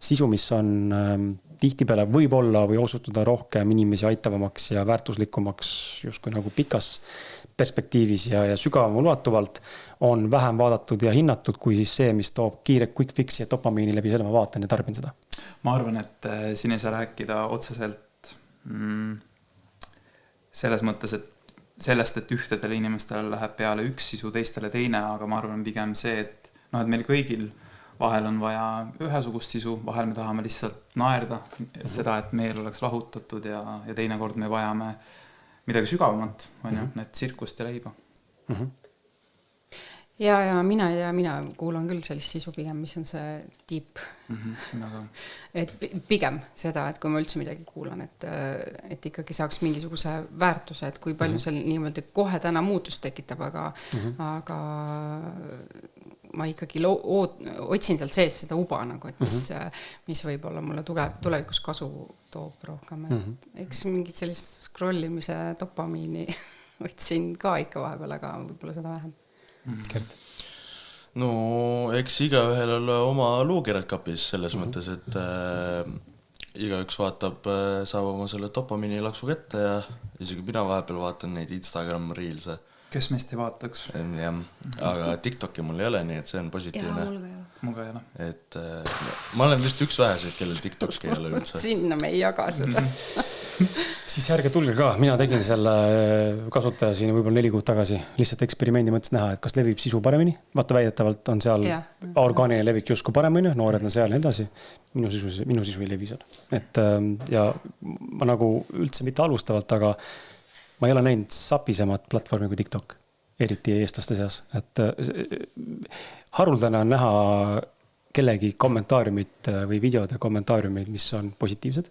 sisu, mis on tihtipeale võib-olla või osutuda rohkem inimesi aitavamaks ja väärtuslikumaks justkui nagu pikas perspektiivis ja sügavam ulatuvalt, on vähem vaadatud ja hinnatud kui siis see, mis toob kiire quick fixi ja dopamiini läbi selle ma vaatan ja tarbin seda. Ma arvan, et siin ei saa rääkida otseselt selles mõttes, et sellest, et ühtedele inimestele läheb peale üks sisu, teistele teine, aga ma arvan pigem see, et meil kõigil vahel on vaja ühesugust sisu, vahel me tahame lihtsalt naerda seda, et meel oleks lahutatud ja teinekord me vajame midagi sügavamat, need tsirkust ja leiba. Ja mina kuulan küll sellist sisu pigem, mis on see deep. Et pigem seda, et kui ma üldse midagi kuulan, et ikkagi saaks mingisuguse väärtuse, et kui palju seal niimoodi kohe täna muutust tekitab, aga ma ikkagi otsin sealt sees seda uba, nagu, et mis võib-olla mulle tulevikus kasu toob rohkem. Eks mingid sellist scrollimise dopamiini otsin ka ikka vahepeal, aga võib-olla seda vähem. Kert? No eks igaühel ole oma luukirjad kapis selles mõttes, et igaüks vaatab, saab oma selle dopamiini laksu kätte ja isegi mina vahepeal vaatan neid Instagram reelse. Kes meist ei vaataks? Jah, aga TikToki mul ei ole, nii et see on positiivne. Mul ka ei ole. Et ma olen vist üks väheseid, kellel TikTokki ei ole üldse. Sinna me ei jaga seda. Siis ärge tulge ka, mina tegin selle kasutaja siin võib-olla 4 kuud tagasi lihtsalt eksperimendi mõttes näha, et kas levib sisu paremini. Vaata väidetavalt on seal orgaaniline levik justkui paremini, noored on seal ja edasi. Minu sisu ei levi seal. Et, ja ma nagu üldse mitte alustavalt, aga ma ei ole näinud sapisemat platvormi kui TikTok, eriti eestlaste seas. Et haruldane on näha kellegi kommentaariumid või videode kommentaariumid, mis on positiivsed.